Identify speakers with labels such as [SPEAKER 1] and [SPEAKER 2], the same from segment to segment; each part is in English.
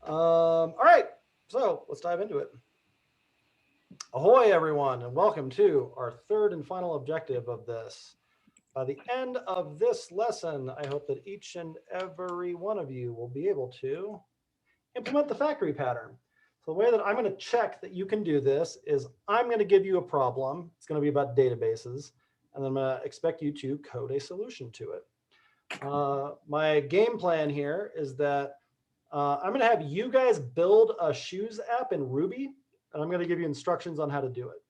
[SPEAKER 1] All right, so let's dive into it. Ahoy, everyone, and welcome to our third and final objective of this. By the end of this lesson, I hope that each and every one of you will be able to implement the factory pattern. So the way that I'm going to check that you can do this is I'm going to give you a problem. It's going to be about databases, and then I'm going to expect you to code a solution to it. My game plan here is that I'm going to have you guys build a shoes app in Ruby, and I'm going to give you instructions on how to do it.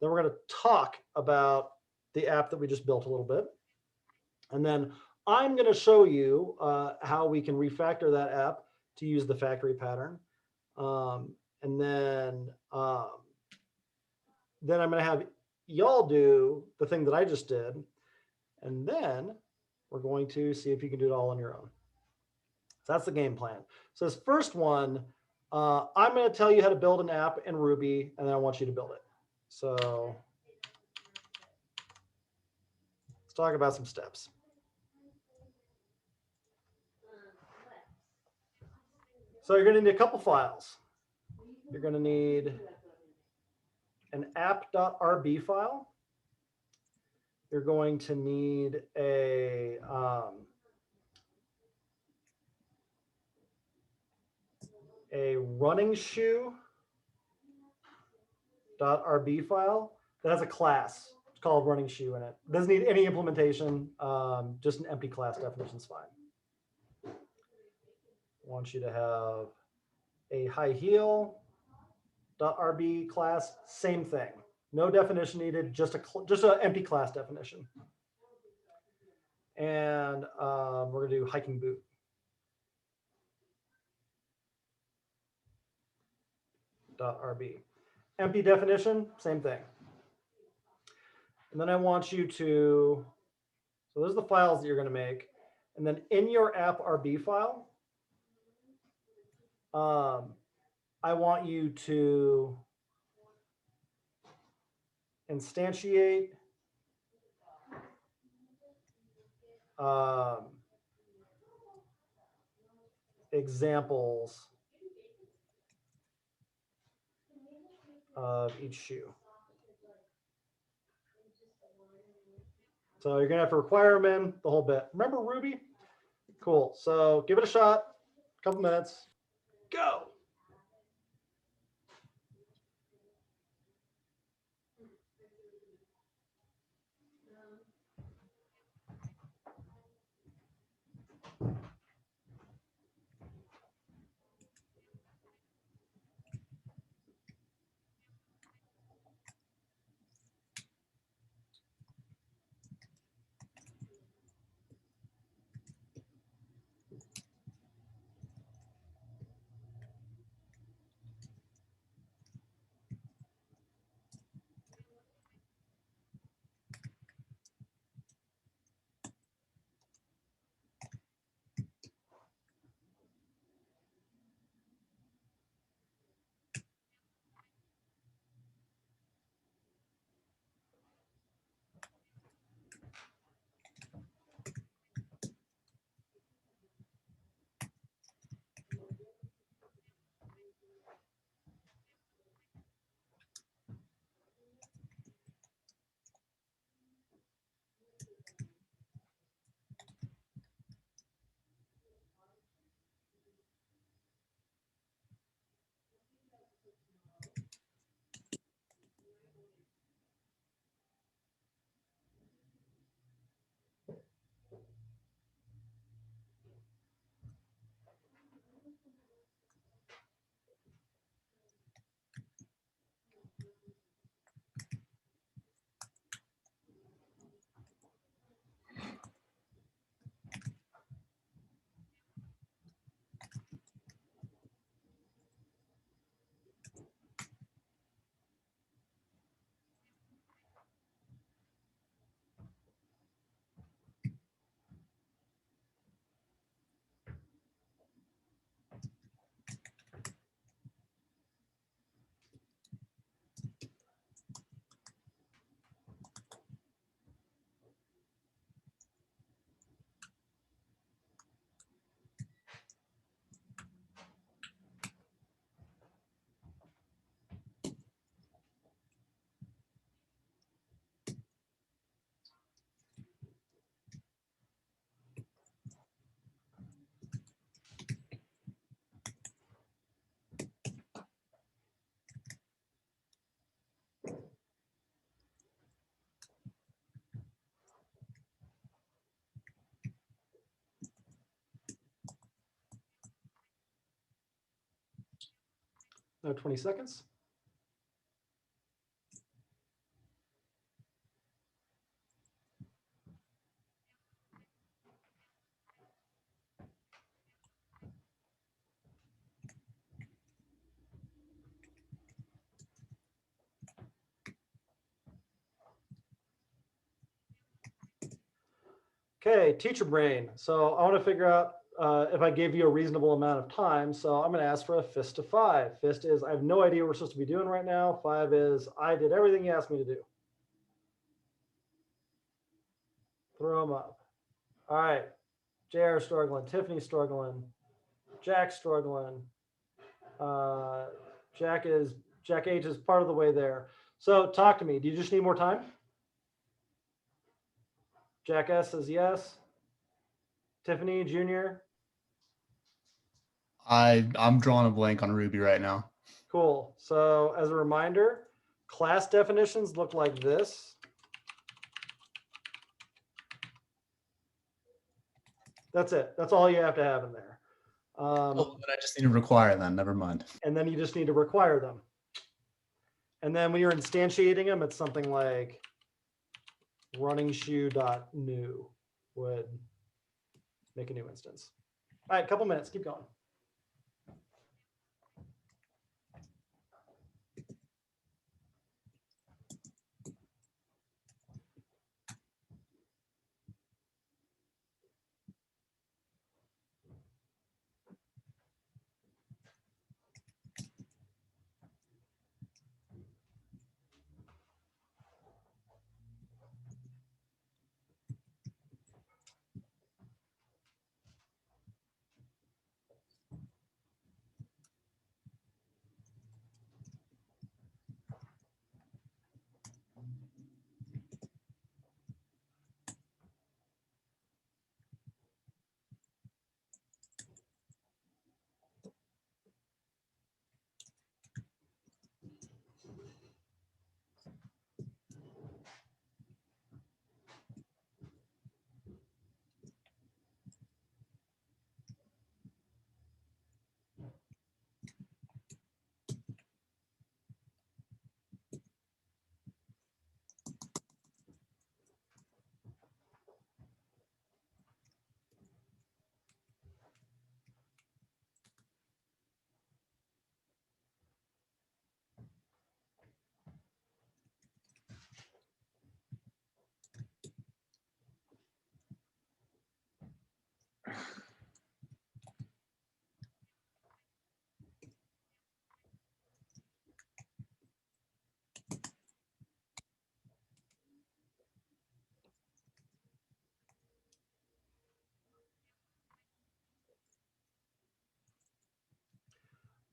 [SPEAKER 1] Then we're going to talk about the app that we just built a little bit. And then I'm going to show you how we can refactor that app to use the factory pattern. And then I'm going to have y'all do the thing that I just did. And then we're going to see if you can do it all on your own. So that's the game plan. So this first one, I'm going to tell you how to build an app in Ruby, and then I want you to build it. So let's talk about some steps. So you're going to need a couple files. You're going to need an app.rb file. You're going to need a running shoe.rb file that has a class. It's called running shoe in it. It doesn't need any implementation, just an empty class definition is fine. I want you to have a high heel.rb class, same thing. No definition needed, just an empty class definition. And we're going to do hiking boot. .rb. Empty definition, same thing. And then I want you to, so those are the files that you're going to make. And then in your app RB file, I want you to instantiate examples of each shoe. So you're going to have to require them in the whole bit. Remember Ruby? Cool. So give it a shot. A couple minutes. Go. No, 20 seconds. Okay, teacher brain. So I want to figure out if I gave you a reasonable amount of time. So I'm going to ask for a fist to 5. Fist is I have no idea what we're supposed to be doing right now. 5 is I did everything you asked me to do. Throw them up. All right. JR struggling. Tiffany's struggling. Jack's struggling. Jack H is part of the way there. So talk to me. Do you just need more time? Jack S says yes. Tiffany Jr.
[SPEAKER 2] I'm drawing a blank on Ruby right now.
[SPEAKER 1] Cool. So as a reminder, class definitions look like this. That's it. That's all you have to have in there.
[SPEAKER 2] But I just need to require them. Never mind.
[SPEAKER 1] And then you just need to require them. And then when you're instantiating them, it's something like runningshoe.new would make a new instance. All right, couple minutes. Keep going.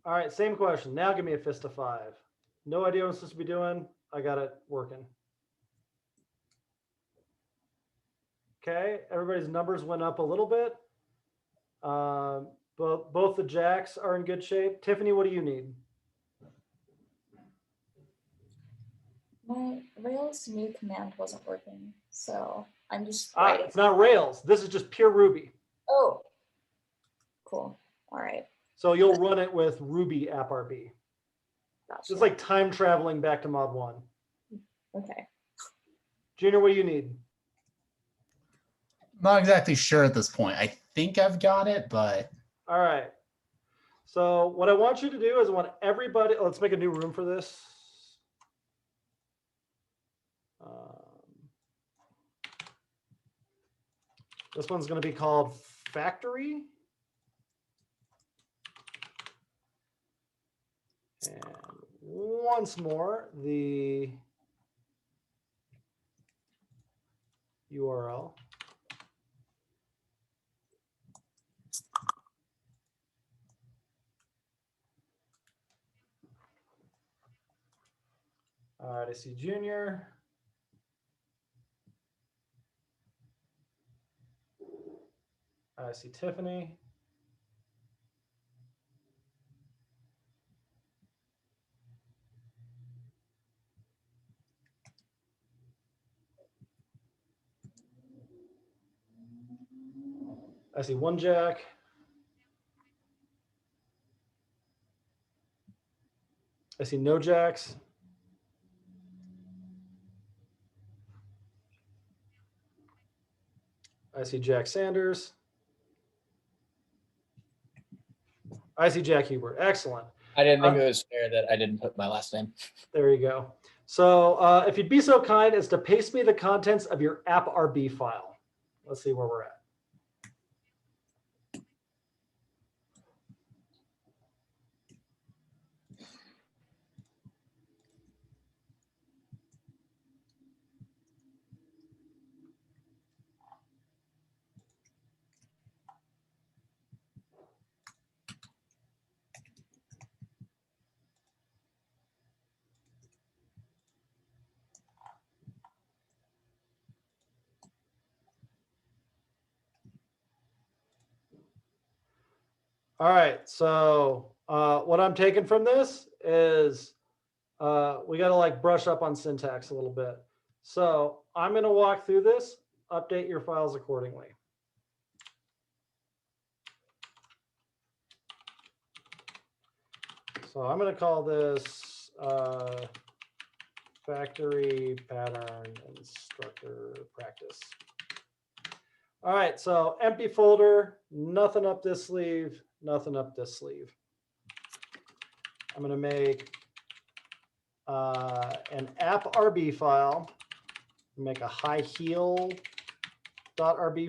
[SPEAKER 1] All right, same question. Now give me a fist of 5. No idea what I'm supposed to be doing. I got it working. Okay, everybody's numbers went up a little bit. But both the jacks are in good shape. Tiffany, what do you need?
[SPEAKER 3] My Rails new command wasn't working, so I'm just writing.
[SPEAKER 1] It's not Rails. This is just pure Ruby.
[SPEAKER 3] Oh, cool. All right.
[SPEAKER 1] So you'll run it with Ruby AppRB.
[SPEAKER 3] Gotcha.
[SPEAKER 1] It's like time traveling back to Mod 1.
[SPEAKER 3] Okay.
[SPEAKER 1] Junior, what do you need?
[SPEAKER 2] Not exactly sure at this point. I think I've got it, but
[SPEAKER 1] All right. So what I want you to do is I want everybody, let's make a new room for this. This one's going to be called Factory. And once more, the URL. All right, I see Junior. I see Tiffany. I see one Jack. I see no jacks. I see Jack Sanders. I see Jack Hubert. Excellent.
[SPEAKER 4] I didn't think it was fair that I didn't put my last name.
[SPEAKER 1] There you go. So if you'd be so kind as to paste me the contents of your app RB file. Let's see where we're at. All right, so what I'm taking from this is we got to like brush up on syntax a little bit. So I'm going to walk through this, update your files accordingly. So I'm going to call this factory pattern instructor practice. All right, so empty folder, nothing up this sleeve, nothing up this sleeve. I'm going to make an app RB file, make a high heel.rb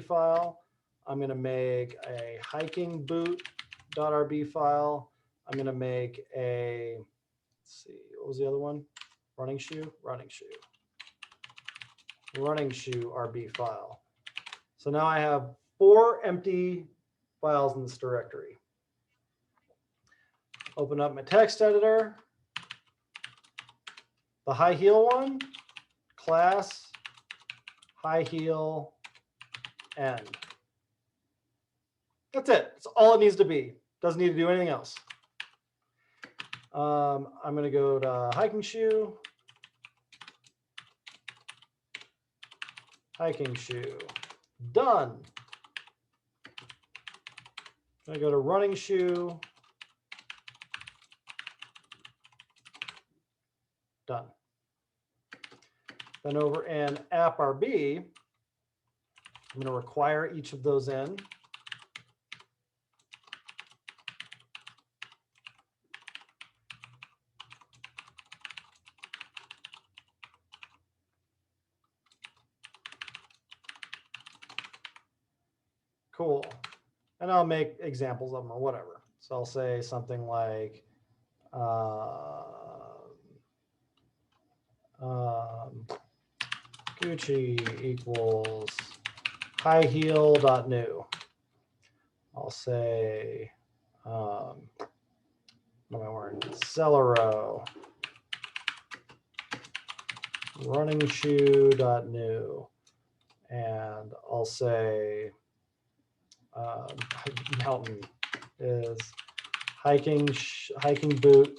[SPEAKER 1] file. I'm going to make a hiking boot.rb file. I'm going to make a, let's see, what was the other one? Running shoe RB file. So now I have 4 empty files in this directory. Open up my text editor. The high heel one, class, high heel, end. That's it. That's all it needs to be. Doesn't need to do anything else. I'm going to go to hiking shoe. Hiking shoe. Done. I'm going to go to running shoe. Done. Then over in app RB, I'm going to require each of those in. Cool. And I'll make examples of them or whatever. So I'll say something like Gucci equals high heel.new. I'll say, what am I wearing? Celero. Running shoe.new. And I'll say, mountain is hiking boot.new.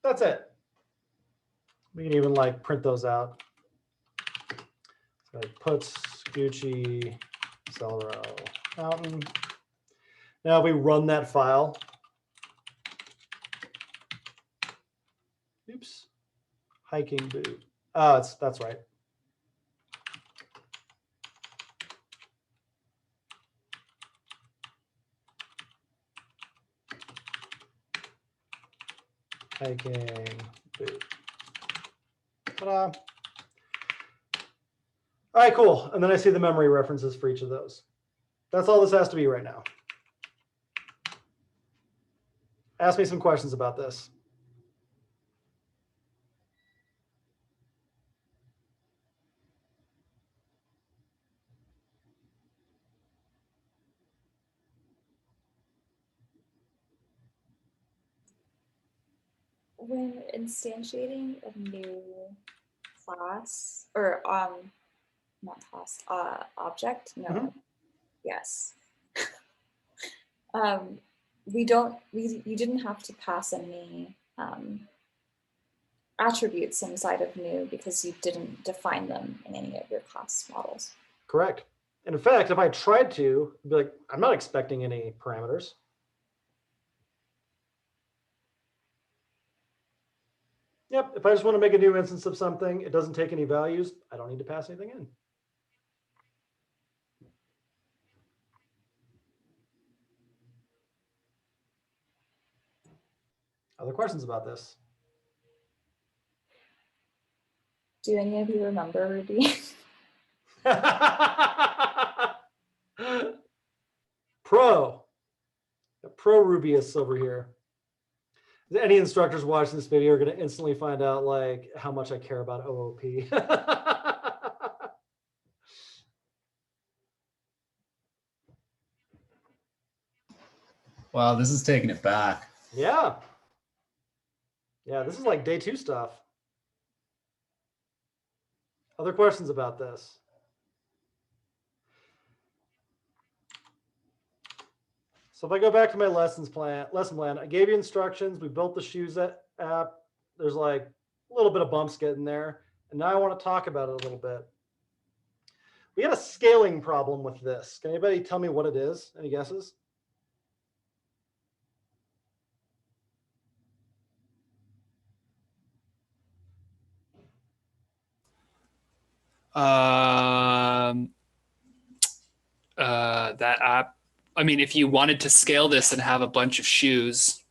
[SPEAKER 1] That's it. We can even like print those out. So it puts Gucci, Celero, mountain. Now if we run that file, oops, hiking boot. Oh, that's right. Hiking boot. Ta-da. All right, cool. And then I see the memory references for each of those. That's all this has to be right now. Ask me some questions about this.
[SPEAKER 3] When instantiating a new class or not class, object, no.
[SPEAKER 1] Mhm.
[SPEAKER 3] Yes. You didn't have to pass any attributes inside of new because you didn't define them in any of your class models.
[SPEAKER 1] Correct. And in fact, if I tried to, I'd be like, I'm not expecting any parameters. Yep, if I just want to make a new instance of something, it doesn't take any values, I don't need to pass anything in. Other questions about this?
[SPEAKER 3] Do any of you remember Ruby?
[SPEAKER 1] Pro Rubyists over here. Any instructors watching this video are going to instantly find out like how much I care about OOP.
[SPEAKER 2] Wow, this is taking it back.
[SPEAKER 1] Yeah. Yeah, this is like day 2 stuff. Other questions about this? So if I go back to my lesson plan, I gave you instructions. We built the shoes app. There's like a little bit of bumps getting there. And now I want to talk about it a little bit. We had a scaling problem with this. Can anybody tell me what it is? Any guesses?
[SPEAKER 5] That app. I mean, if you wanted to scale this and have a bunch of shoes,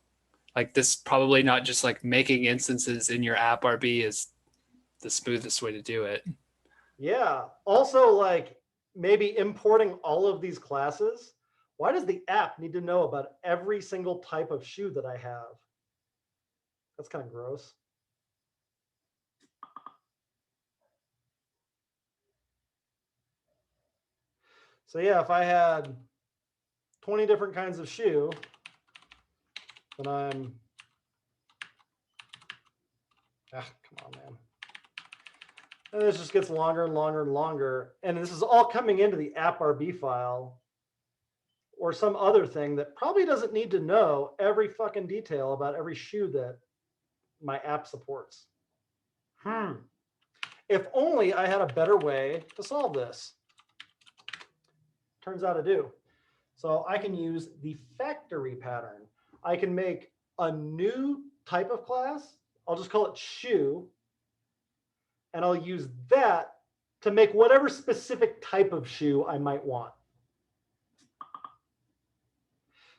[SPEAKER 5] like this, probably not just like making instances in your app RB is the smoothest way to do it.
[SPEAKER 1] Yeah. Also, like maybe importing all of these classes. Why does the app need to know about every single type of shoe that I have? That's kind of gross. So yeah, if I had 20 different kinds of shoe, then come on, man. And this just gets longer and longer and longer. And this is all coming into the app RB file or some other thing that probably doesn't need to know every fucking detail about every shoe that my app supports. If only I had a better way to solve this. Turns out I do. So I can use the factory pattern. I can make a new type of class. I'll just call it shoe. And I'll use that to make whatever specific type of shoe I might want.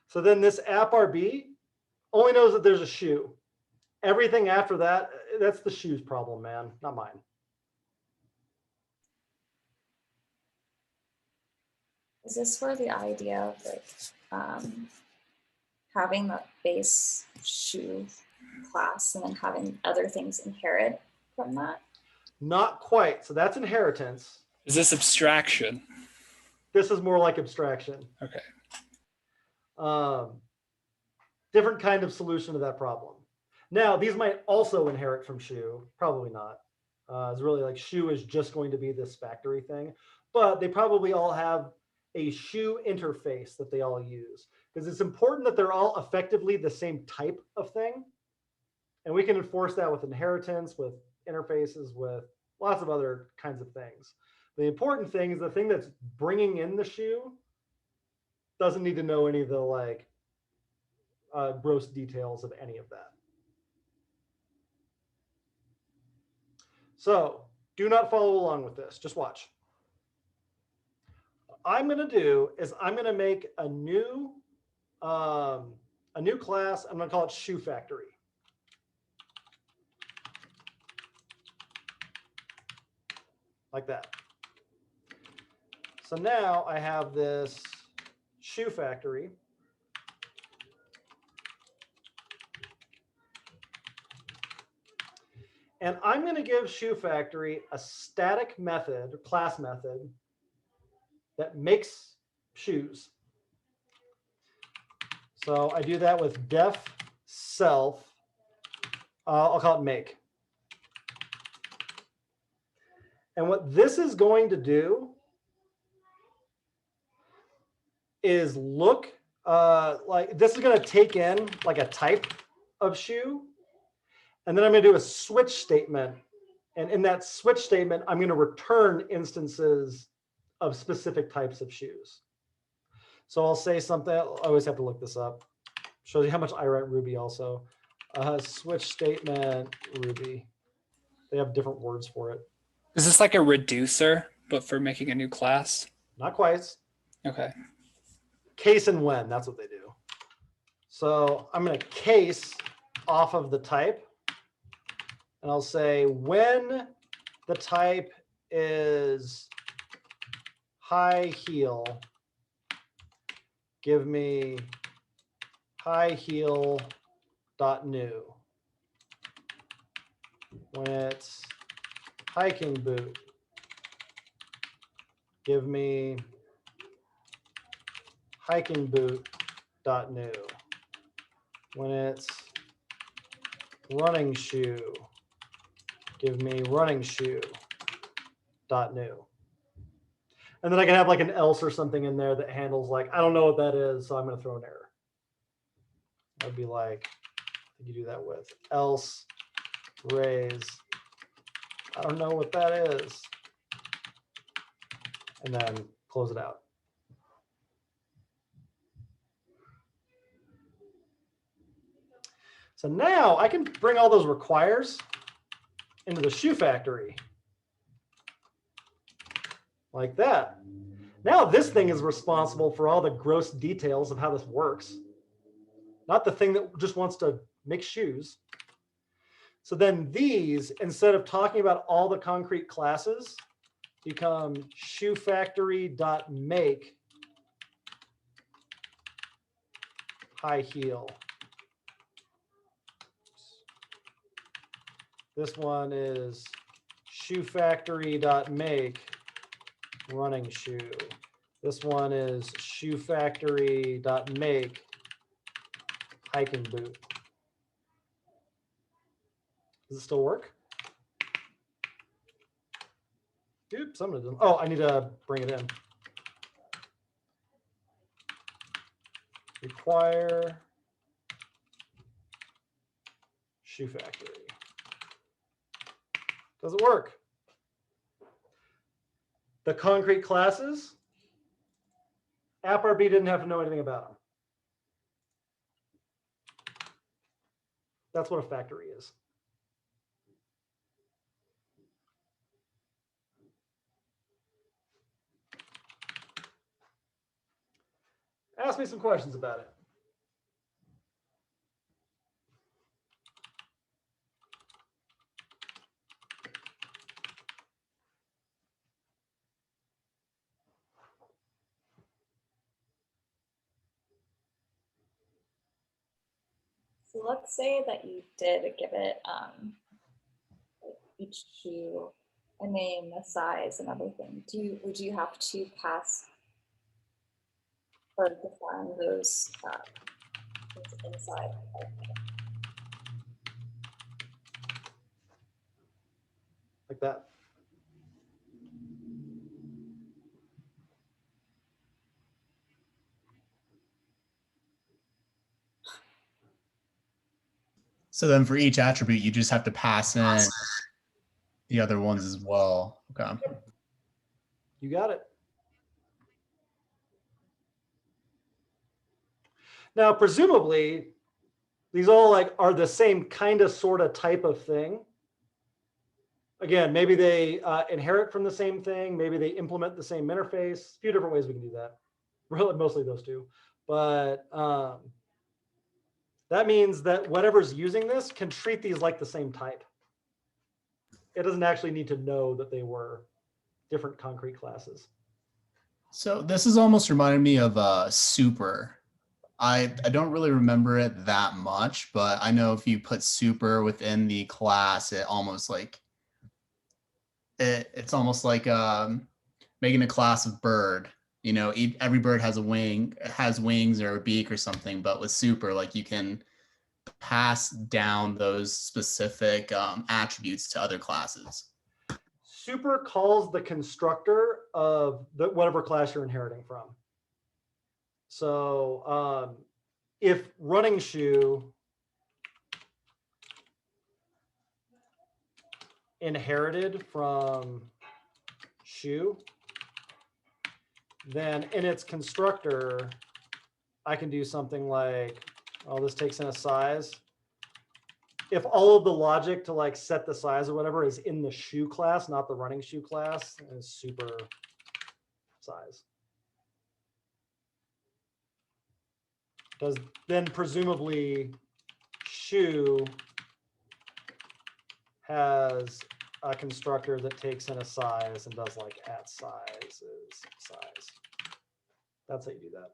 [SPEAKER 1] So then this app RB only knows that there's a shoe. Everything after that, that's the shoes problem, man, not mine.
[SPEAKER 3] Is this where the idea of like having the base shoe class and then having other things inherit from that?
[SPEAKER 1] Not quite. So that's inheritance.
[SPEAKER 5] Is this abstraction?
[SPEAKER 1] This is more like abstraction.
[SPEAKER 5] Okay.
[SPEAKER 1] Different kind of solution to that problem. Now, these might also inherit from shoe. Probably not. It's really like shoe is just going to be this factory thing, but they probably all have a shoe interface that they all use because it's important that they're all effectively the same type of thing. And we can enforce that with inheritance, with interfaces, with lots of other kinds of things. The important thing is the thing that's bringing in the shoe doesn't need to know any of the like gross details of any of that. So do not follow along with this. Just watch. What I'm going to do is I'm going to make a new class. I'm going to call it Shoe Factory. Like that. So now I have this Shoe Factory. And I'm going to give Shoe Factory a static method, class method, that makes shoes. So I do that with def self. I'll call it make. And what this is going to do is look like this is going to take in like a type of shoe. And then I'm going to do a switch statement. And in that switch statement, I'm going to return instances of specific types of shoes. So I'll say something. I always have to look this up. Shows you how much I write Ruby also. Switch statement, Ruby. They have different words for it.
[SPEAKER 5] Is this like a reducer, but for making a new class?
[SPEAKER 1] Not quite.
[SPEAKER 5] Okay.
[SPEAKER 1] Case and when, that's what they do. So I'm going to case off of the type. And I'll say when the type is high heel, give me high heel dot new. When it's hiking boot, give me hiking boot dot new. When it's running shoe, give me running shoe dot new. And then I can have like an else or something in there that handles like, I don't know what that is, so I'm going to throw an error. I'd be like, you do that with else raise. I don't know what that is. And then close it out. So now I can bring all those requires into the shoe factory. Like that. Now this thing is responsible for all the gross details of how this works. Not the thing that just wants to make shoes. So then these, instead of talking about all the concrete classes, become shoefactory.make high heel. This one is shoefactory.make running shoe. This one is shoefactory.make hiking boot. Does it still work? Oops, some of them. Oh, I need to bring it in. Require shoe factory. Does it work? The concrete classes, AppRB didn't have to know anything about them. That's what a factory is. Ask me some questions about it.
[SPEAKER 3] So let's say that you did give it each shoe a name, a size, and everything. Would you have to pass or define those inside?
[SPEAKER 1] Like that.
[SPEAKER 2] So then for each attribute, you just have to pass in the other ones as well. Okay.
[SPEAKER 1] You got it. Now, presumably, these all like are the same kind of sort of type of thing. Again, maybe they inherit from the same thing. Maybe they implement the same interface. A few different ways we can do that. Really, mostly those two. But that means that whatever's using this can treat these like the same type. It doesn't actually need to know that they were different concrete classes.
[SPEAKER 2] So this is almost reminded me of super. I don't really remember it that much, but I know if you put super within the class, it almost like it's almost like making a class of bird. You know, every bird has a wing, has wings or a beak or something, but with super, like you can pass down those specific attributes to other classes.
[SPEAKER 1] Super calls the constructor of whatever class you're inheriting from. So if running shoe inherited from shoe, then in its constructor, I can do something like, oh, this takes in a size. if all of the logic to like set the size or whatever is in the shoe class, not the running shoe class, is super size. Because then presumably shoe has a constructor that takes in a size and does like at size is size. That's how you do that.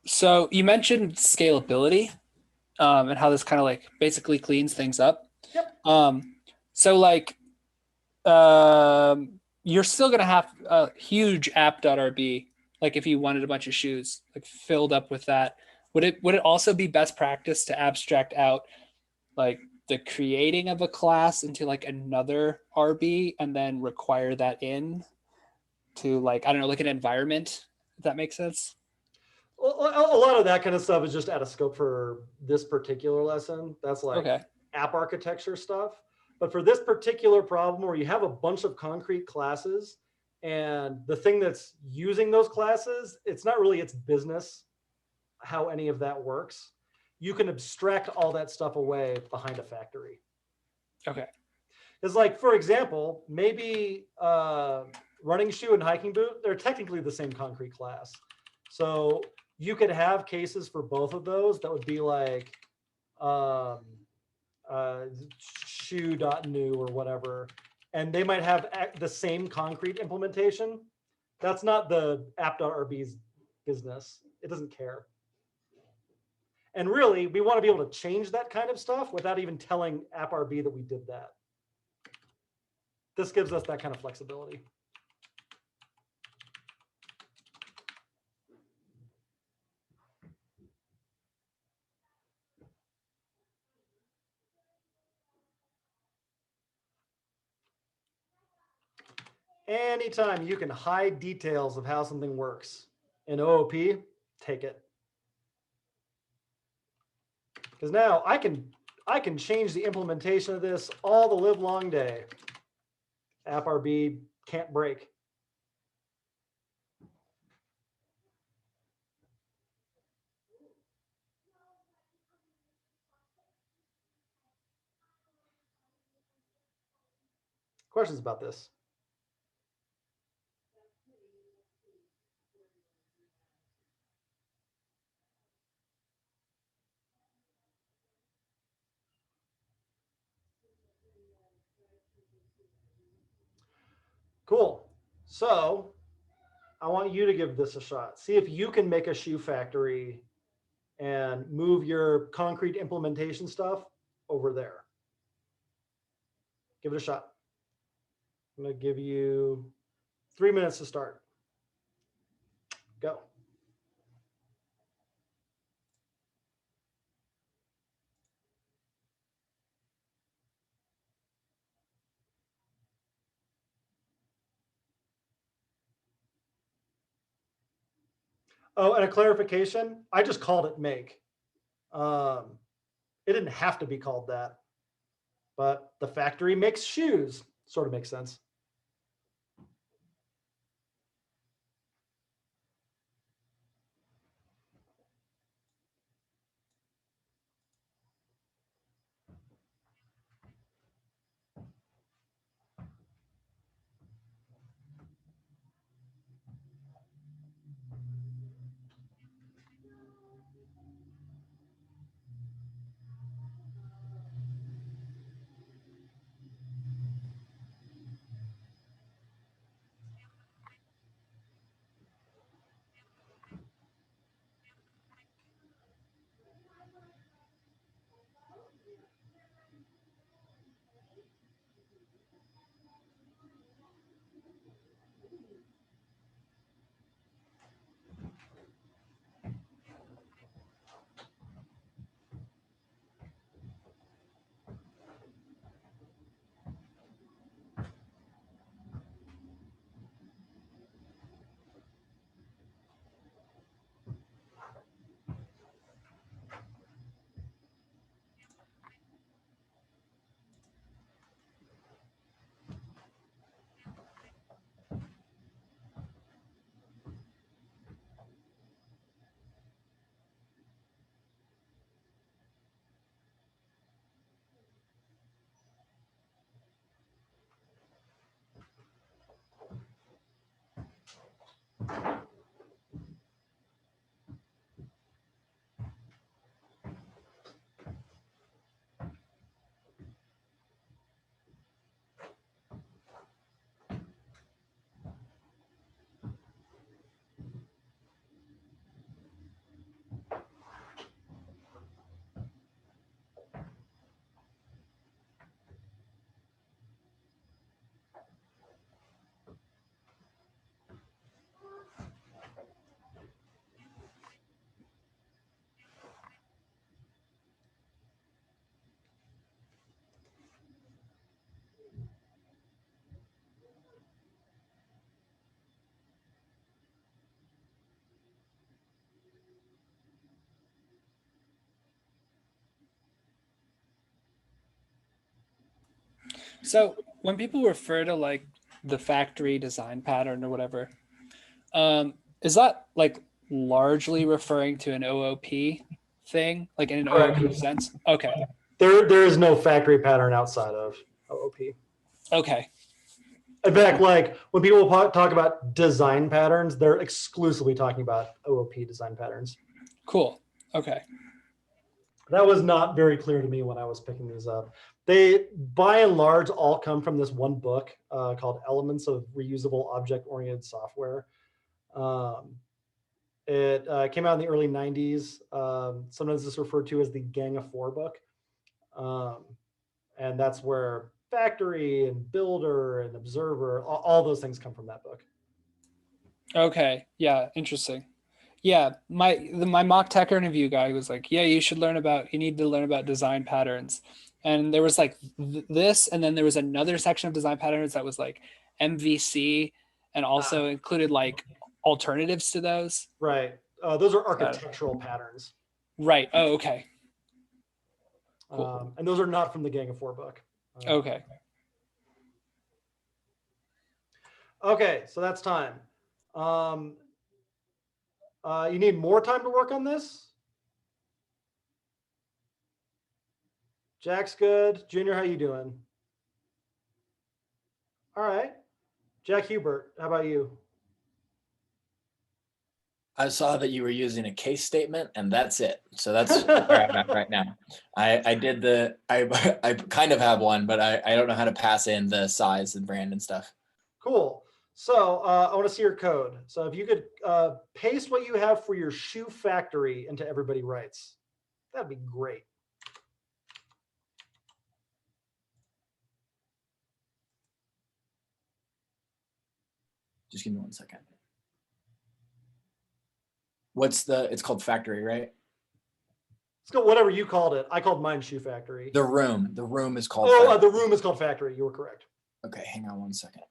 [SPEAKER 5] So you mentioned scalability, and how this kind of like basically cleans things up.
[SPEAKER 1] Yep.
[SPEAKER 5] So like, you're still gonna have a huge app.rb. Like if you wanted a bunch of shoes like filled up with that, would it also be best practice to abstract out like the creating of a class into like another RB and then require that in to like, I don't know, like an environment, if that makes sense?
[SPEAKER 1] A lot of that kind of stuff is just out of scope for this particular lesson. That's like
[SPEAKER 5] Okay.
[SPEAKER 1] app architecture stuff. But for this particular problem where you have a bunch of concrete classes and the thing that's using those classes, it's not really its business how any of that works. You can abstract all that stuff away behind a factory.
[SPEAKER 5] Okay.
[SPEAKER 1] It's like, for example, maybe running shoe and hiking boot, they're technically the same concrete class. So you could have cases for both of those that would be like shoe.new or whatever, and they might have the same concrete implementation. That's not the app.rb's business. It doesn't care. And really, we want to be able to change that kind of stuff without even telling app.rb that we did that. This gives us that kind of flexibility. Anytime you can hide details of how something works in OOP, take it. Because now I can change the implementation of this all the live long day. app.rb can't break. Questions about this? Cool. So I want you to give this a shot. See if you can make a shoe factory and move your concrete implementation stuff over there. Give it a shot. I'm going to give you 3 minutes to start. Go. Oh, and a clarification, I just called it make. It didn't have to be called that, but the factory makes shoes. Sort of makes sense.
[SPEAKER 5] So when people refer to like the factory design pattern or whatever, is that like largely referring to an OOP thing, like in an OOP
[SPEAKER 1] Correct.
[SPEAKER 5] sense? Okay.
[SPEAKER 1] There is no factory pattern outside of OOP.
[SPEAKER 5] Okay.
[SPEAKER 1] In fact, like when people talk about design patterns, they're exclusively talking about OOP design patterns.
[SPEAKER 5] Cool. Okay.
[SPEAKER 1] That was not very clear to me when I was picking these up. They, by and large, all come from this one book called Elements of Reusable Object-Oriented Software. It came out in the early 90s. Sometimes it's referred to as the Gang of Four book. And that's where factory and builder and observer, all those things come from that book.
[SPEAKER 5] Okay. Yeah. Interesting. Yeah. My mock tech interview guy was like, yeah, you need to learn about design patterns. And there was like this, and then there was another section of design patterns that was like MVC and also included like alternatives to those.
[SPEAKER 1] Right. Those are architectural patterns.
[SPEAKER 5] Right. Oh, okay. Cool.
[SPEAKER 1] And those are not from the Gang of Four book.
[SPEAKER 5] Okay.
[SPEAKER 1] Okay, so that's time. You need more time to work on this? Jack's good. Junior, how you doing? All right. Jack Hubert, how about you?
[SPEAKER 4] I saw that you were using a case statement, and that's it. So that's where I'm at right now. I kind of have one, but I don't know how to pass in the size and brand and stuff.
[SPEAKER 1] Cool. So I want to see your code. So if you could paste what you have for your shoe factory into Everybody Writes, that'd be great.
[SPEAKER 4] Just give me 1 second. It's called factory, right?
[SPEAKER 1] Let's go whatever you called it. I called mine shoe factory.
[SPEAKER 4] The room is called
[SPEAKER 1] factory.
[SPEAKER 4] factory.
[SPEAKER 1] The room is called factory. You were correct.
[SPEAKER 4] Okay, hang on 1 second.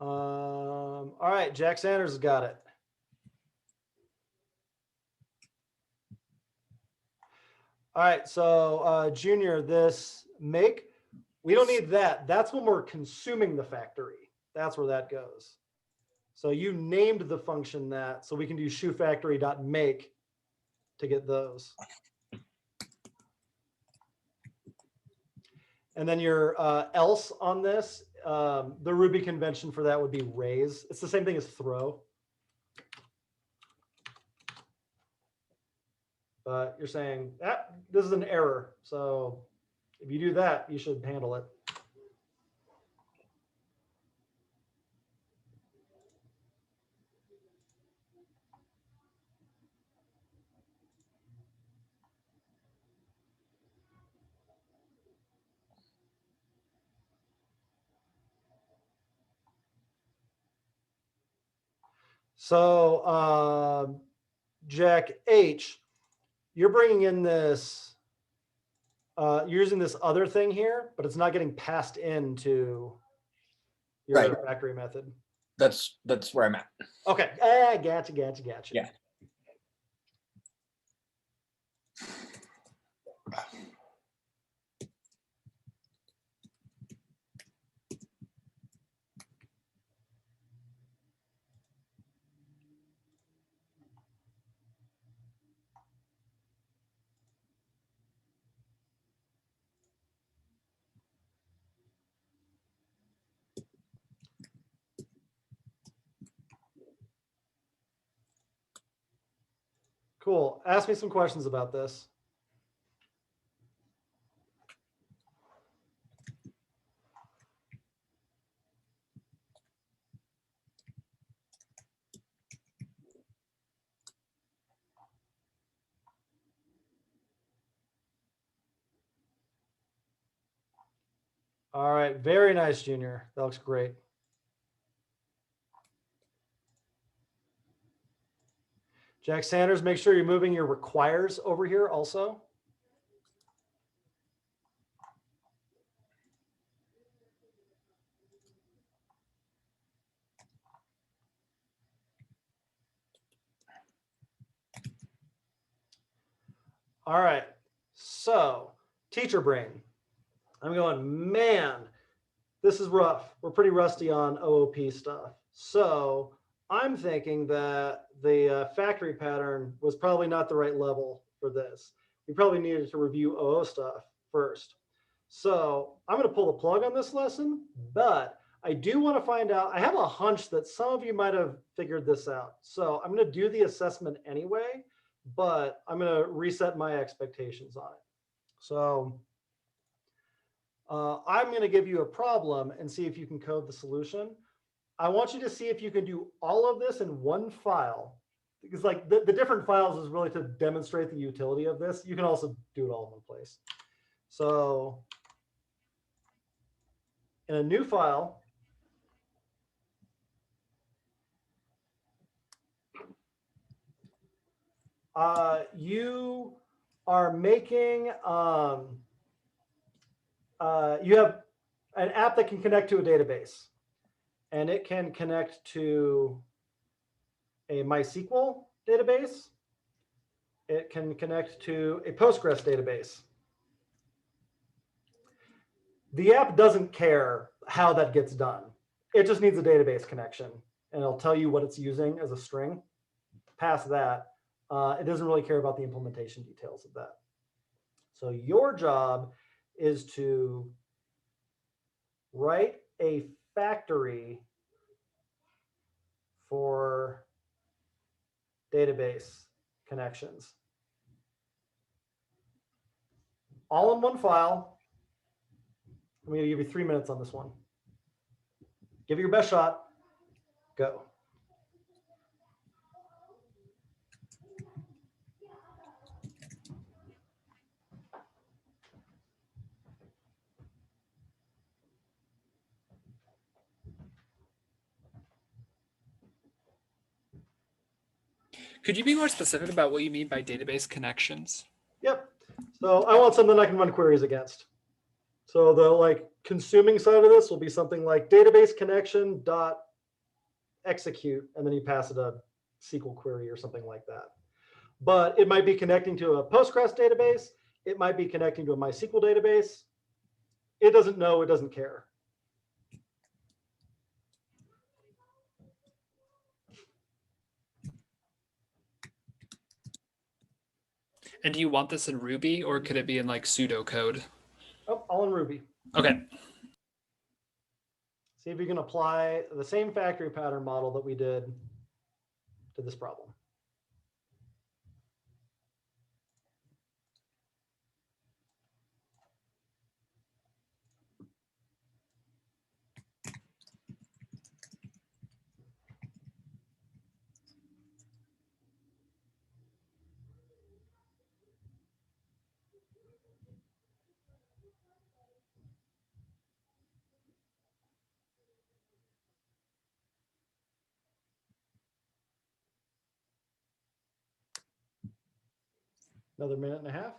[SPEAKER 1] All right, Jack Sanders has got it. All right, so Junior, this make, we don't need that. That's when we're consuming the factory. That's where that goes. So you named the function that, so we can do shoefactory.make to get those. And then your else on this, the Ruby convention for that would be raise. It's the same thing as throw. But you're saying this is an error. So if you do that, you should handle it. So Jack H, you're bringing in this, you're using this other thing here, but it's not getting passed into your factory method.
[SPEAKER 4] That's where I'm at.
[SPEAKER 1] Okay, gotcha.
[SPEAKER 4] Yeah.
[SPEAKER 1] Cool. Ask me some questions about this. All right. Very nice, Junior. That looks great. Jack Sanders, make sure you're moving your requires over here also. All right. So, teacher brain. I'm going, man, this is rough. We're pretty rusty on OOP stuff. So, I'm thinking that the factory pattern was probably not the right level for this. We probably needed to review OO stuff first. So I'm going to pull the plug on this lesson, but I do want to find out, I have a hunch that some of you might have figured this out. So I'm going to do the assessment anyway, but I'm going to reset my expectations on it. So I'm going to give you a problem and see if you can code the solution. I want you to see if you can do all of this in one file, because like the different files is really to demonstrate the utility of this. You can also do it all in one place. So in a new file, you are making, you have an app that can connect to a database, and it can connect to a MySQL database. It can connect to a Postgres database. The app doesn't care how that gets done. It just needs a database connection, and it'll tell you what it's using as a string. Past that, it doesn't really care about the implementation details of that. So your job is to write a factory for database connections. All in one file. I'm going to give you 3 minutes on this one. Give it your best shot. Go.
[SPEAKER 5] Could you be more specific about what you mean by database connections?
[SPEAKER 1] Yep. So I want something I can run queries against. So the like consuming side of this will be something like database connection dot execute, and then you pass it a SQL query or something like that. But it might be connecting to a Postgres database. It might be connecting to a MySQL database. It doesn't know, it doesn't care.
[SPEAKER 5] And do you want this in Ruby, or could it be in like pseudocode?
[SPEAKER 1] Oh, all in Ruby.
[SPEAKER 5] Okay.
[SPEAKER 1] See if you can apply the same factory pattern model that we did to this problem. Another minute and a half.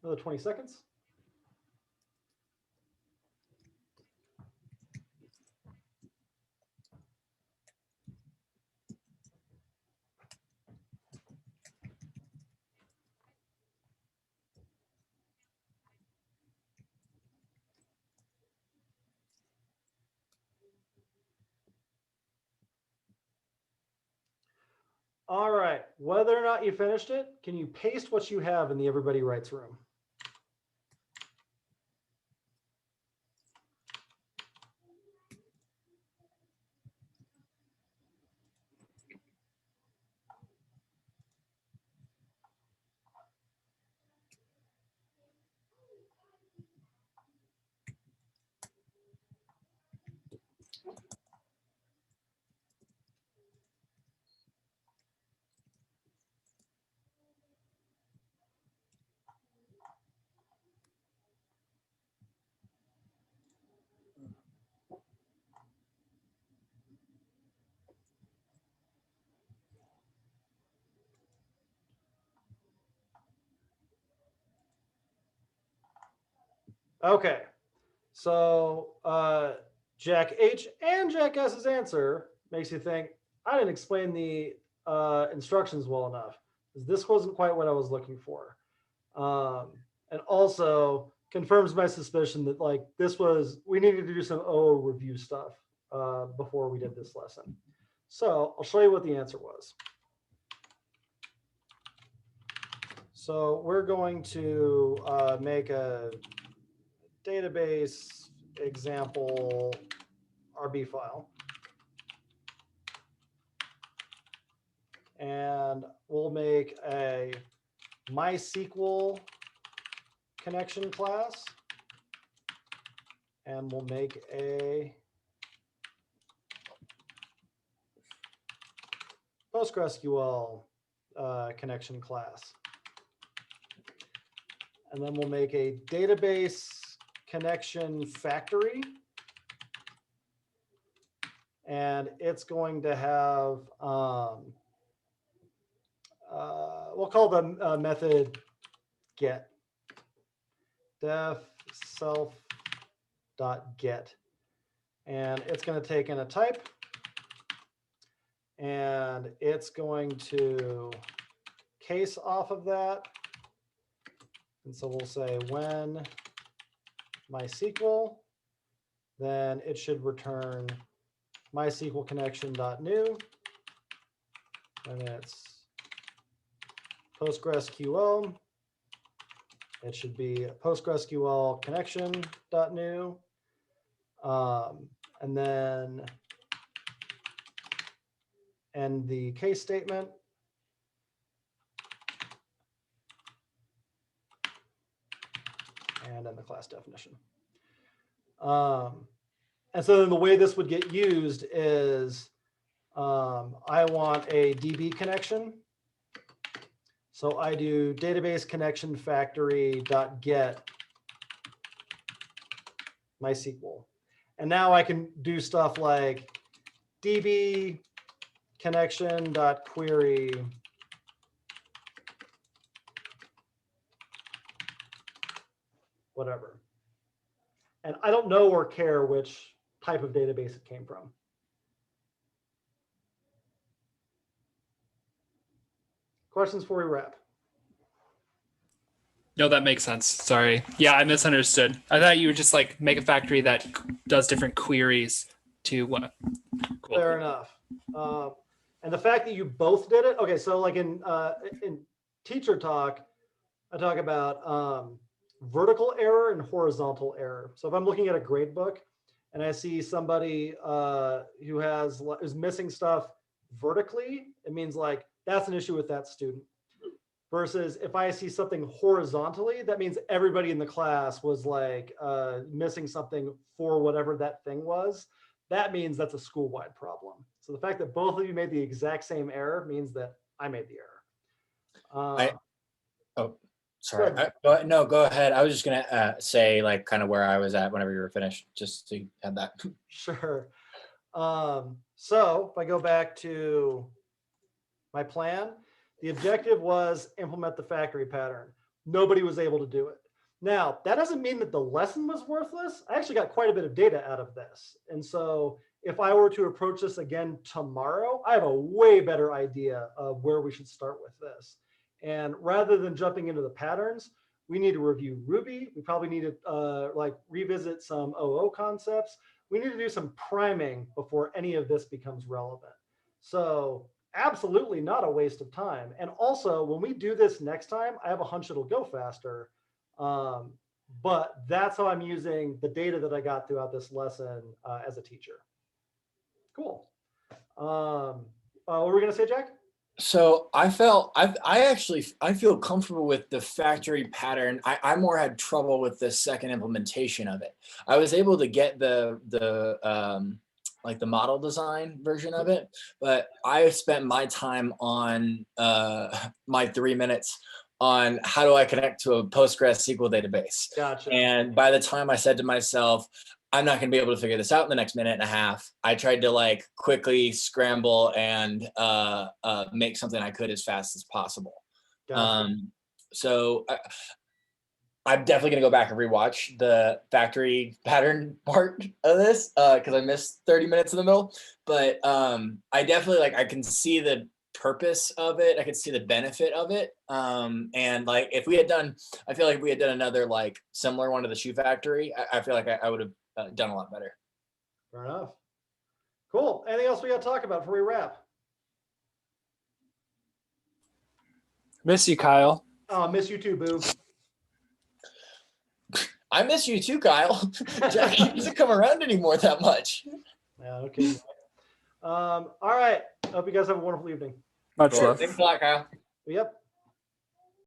[SPEAKER 1] Another 20 seconds. All right, whether or not you finished it, can you paste what you have in the everybody writes room? Okay, so Jack H and Jack S's answer makes you think, I didn't explain the instructions well enough. This wasn't quite what I was looking for. And also confirms my suspicion that like we needed to do some OO review stuff before we did this lesson. So I'll show you what the answer was. So we're going to make a database example RB file. And we'll make a MySQL connection class. And we'll make a PostgreSQL connection class. And then we'll make a database connection factory. And it's going to have, we'll call the method get, def self dot get. And it's going to take in a type. And it's going to case off of that. And so we'll say when MySQL, then it should return MySQL connection.new. And it's PostgreSQL. It should be PostgreSQL connection.new. And then end the case statement. And then the class definition. And so then the way this would get used is I want a DB connection. So I do database connection factory dot get MySQL. And now I can do stuff like DB connection dot query whatever. And I don't know or care which type of database it came from. Questions before we wrap?
[SPEAKER 5] No, that makes sense. Sorry. Yeah, I misunderstood. I thought you would just like make a factory that does different queries to what? Cool.
[SPEAKER 1] Fair enough. And the fact that you both did it. Okay, so like in teacher talk, I talk about vertical error and horizontal error. So if I'm looking at a grade book and I see somebody who is missing stuff vertically, it means like that's an issue with that student. Versus if I see something horizontally, that means everybody in the class was like missing something for whatever that thing was. That means that's a school-wide problem. So the fact that both of you made the exact same error means that I made the error.
[SPEAKER 4] Sorry. No, go ahead. I was just going to say like kind of where I was at whenever you were finished, just so you had that.
[SPEAKER 1] Sure. So if I go back to my plan, the objective was implement the factory pattern. nobody was able to do it. Now, that doesn't mean that the lesson was worthless. I actually got quite a bit of data out of this. And so if I were to approach this again tomorrow, I have a way better idea of where we should start with this. And rather than jumping into the patterns, we need to review Ruby. We probably need to like revisit some OO concepts. We need to do some priming before any of this becomes relevant. So absolutely not a waste of time. And also, when we do this next time, I have a hunch it'll go faster. But that's how I'm using the data that I got throughout this lesson as a teacher. Cool. What were we going to say, Jack?
[SPEAKER 4] So I feel comfortable with the factory pattern. I more had trouble with the second implementation of it. I was able to get the like the model design version of it, but I spent my time on my 3 minutes on how do I connect to a PostgreSQL database.
[SPEAKER 1] Gotcha.
[SPEAKER 4] And by the time I said to myself, I'm not going to be able to figure this out in the next minute and a half, I tried to like quickly scramble and make something I could as fast as possible.
[SPEAKER 1] Gotcha.
[SPEAKER 4] So I'm definitely going to go back and rewatch the factory pattern part of this because I missed 30 minutes in the middle. But I definitely I can see the purpose of it. I could see the benefit of it. And like if we had done, I feel like we had done another like similar one to the shoe factory, I feel like I would have done a lot better.
[SPEAKER 1] Fair enough. Cool. Anything else we got to talk about before we wrap?
[SPEAKER 5] Miss you, Kyle.
[SPEAKER 1] Oh, I miss you too, boo.
[SPEAKER 4] I miss you too, Kyle. Jack doesn't come around anymore that much.
[SPEAKER 1] Yeah, okay. All right. Hope you guys have a wonderful evening.
[SPEAKER 5] Much love.
[SPEAKER 4] Thanks a lot, Kyle.
[SPEAKER 1] Yep.